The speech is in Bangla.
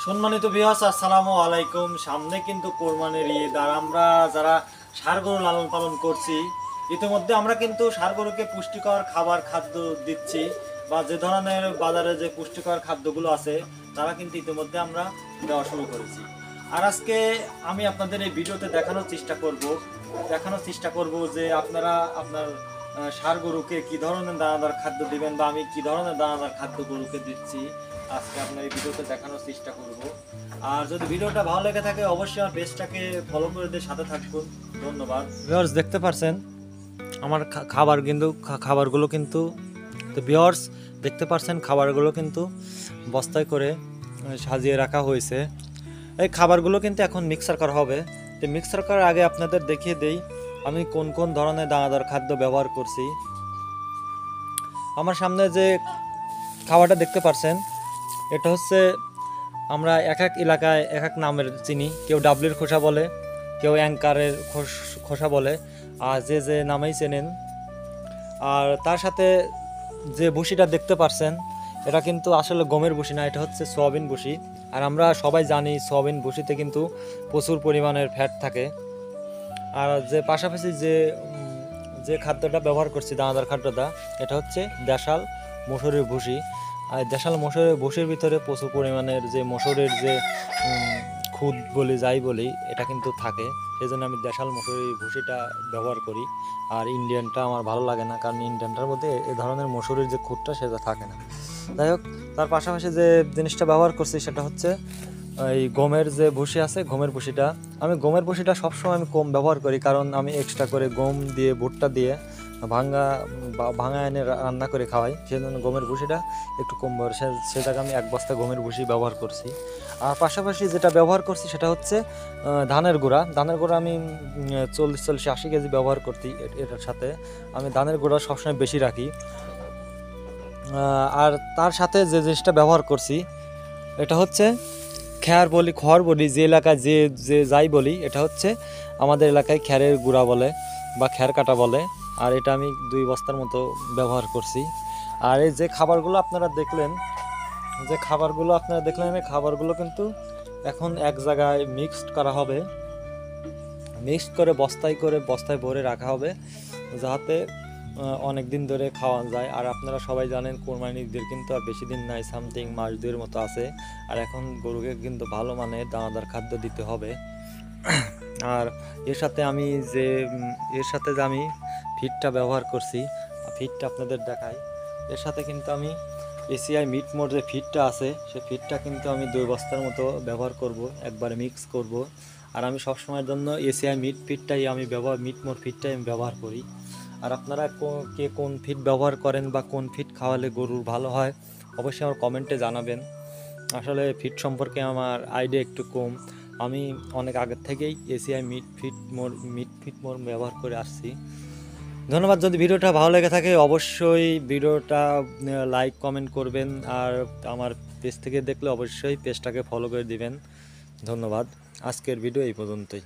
সম্মানিত ভিউয়ার্স, আসসালামু আলাইকুম। সামনে কিন্তু কোরবানির ঈদ, আর আমরা যারা ষাঁড় গরু লালন পালন করছি, ইতিমধ্যে আমরা কিন্তু ষাঁড় গরুকে পুষ্টিকর খাদ্য দিচ্ছি, বা যে ধরনের বাজারে যে পুষ্টিকর খাদ্যগুলো আছে তারা কিন্তু ইতিমধ্যে আমরা দেওয়া শুরু করেছি। আর আজকে আমি আপনাদের এই ভিডিওতে দেখানোর চেষ্টা করব যে আপনারা আপনার ষাঁড় গরুকে কি ধরনের দানাদার খাদ্য দিবেন, বা আমি কি ধরনের দানাদার খাদ্য গরুকে দিচ্ছি আজকে আপনার এই ভিডিওতে দেখানোর চেষ্টা করব। আর যদি ভিডিওটা ভালো লেগে থাকে অবশ্যই আমার পেজটাকে ফলো করে দিয়ে সাথে থাকুন। ধন্যবাদ। ভিউয়ার্স, দেখতে পাচ্ছেন আমার খাবারগুলো কিন্তু খাবারগুলো কিন্তু বস্তায় করে সাজিয়ে রাখা হয়েছে। এই খাবারগুলো কিন্তু এখন মিক্সার করা হবে। তো মিক্সার করার আগে আপনাদের দেখিয়ে দেই আমি কোন কোন ধরনের দানাদার খাদ্য ব্যবহার করছি। আমার সামনে যে খাবারটা দেখতে পাচ্ছেন, এটা হচ্ছে আমরা এক এক এলাকায় এক এক নামের চিনি। কেউ ডাবলির খোসা বলে, কেউ অ্যাঙ্কারের খোসা বলে, আর যে যে নামেই চেনেন। আর তার সাথে যে ভুসিটা দেখতে পাচ্ছেন, এটা কিন্তু আসলে গমের ভুসি না, এটা হচ্ছে সয়াবিন ভুসি। আর আমরা সবাই জানি সয়াবিন ভুসিতে কিন্তু প্রচুর পরিমাণের ফ্যাট থাকে। আর যে পাশাপাশি যে খাদ্যটা ব্যবহার করছি, দানাদার খাদ্যটা, এটা হচ্ছে দেশাল মসুরের ভুসি। আর দেশাল মসুরের ভুসির ভিতরে প্রচুর পরিমাণের যে মসুরের যে খুদ বলি যাই বলি, এটা কিন্তু থাকে। সেই জন্য আমি দেশাল মসুরের ভুসিটা ব্যবহার করি। আর ইন্ডিয়ানটা আমার ভালো লাগে না, কারণ ইন্ডিয়ানটার মধ্যে এ ধরনের মসুরের যে খুদটা সেটা থাকে না। যাই হোক, তার পাশাপাশি যে জিনিসটা ব্যবহার করছি সেটা হচ্ছে এই গমের যে ভুসি আছে, গমের ভুসিটা সবসময় আমি কম ব্যবহার করি, কারণ আমি এক্সট্রা করে গম দিয়ে ভুট্টা দিয়ে ভাঙা এনে রান্না করে খাওয়াই। সেই জন্য গমের ভুসিটা একটু কম ব্যবহার, সে জায়গায় আমি 1 বস্তা গমের ভুসি ব্যবহার করছি। আর পাশাপাশি যেটা ব্যবহার করছি সেটা হচ্ছে ধানের গুঁড়া আমি 40-80 কেজি ব্যবহার করছি। এটার সাথে আমি ধানের গুঁড়া সবসময় বেশি রাখি। আর তার সাথে যে জিনিসটা ব্যবহার করছি এটা হচ্ছে খড় বলি, যে এলাকায় যে যাই বলি, এটা হচ্ছে আমাদের এলাকায় খ্যারের গুঁড়া বলে বা খ্যার কাটা বলে। আর এটা আমি 2 বস্তার মতো ব্যবহার করছি। আর এই যে খাবারগুলো আপনারা দেখলেন, এই খাবারগুলো কিন্তু এখন এক জায়গায় মিক্সড করা হবে। মিক্সড করে বস্তায় ভরে রাখা হবে, যাতে অনেক দিন ধরে খাওয়া যায়। আর আপনারা সবাই জানেন কোরবানির ঈদের কিন্তু আর বেশি দিন নাই, সামথিং মাস 2 মতো আছে। আর এখন গরুকে কিন্তু ভালো মানের দানাদার খাদ্য দিতে হবে। আর এর সাথে যে আমি ফিডটা ব্যবহার করছি, ফিডটা আপনাদের দেখাই। এর সাথে কিন্তু আমি এসিআই মিট মোর যে ফিডটা আছে, সে ফিডটা কিন্তু আমি 2 বস্তার মতো ব্যবহার করব, একবারে মিক্স করব। আর আমি সবসময়ের জন্য এসিআই মিট ফিডটাই আমি মিট মোর ফিডটাই আমি ব্যবহার করি। আর আপনারা কে কোন ফিড ব্যবহার করেন বা কোন ফিড খাওয়ালে গরুর ভালো হয় অবশ্যই আমার কমেন্টে জানাবেন। আসলে ফিড সম্পর্কে আমার আইডিয়া একটু কম। আমি অনেক আগের থেকেই এসিআই মিট ফিড মোর ব্যবহার করে আসছি। ধন্যবাদ। যদি ভিডিওটা ভালো লেগে থাকে অবশ্যই ভিডিওটা লাইক কমেন্ট করবেন, আর আমার পেজ থেকে দেখলে অবশ্যই পেজটাকে ফলো করে দিবেন। ধন্যবাদ। আজকের ভিডিও এই পর্যন্তই।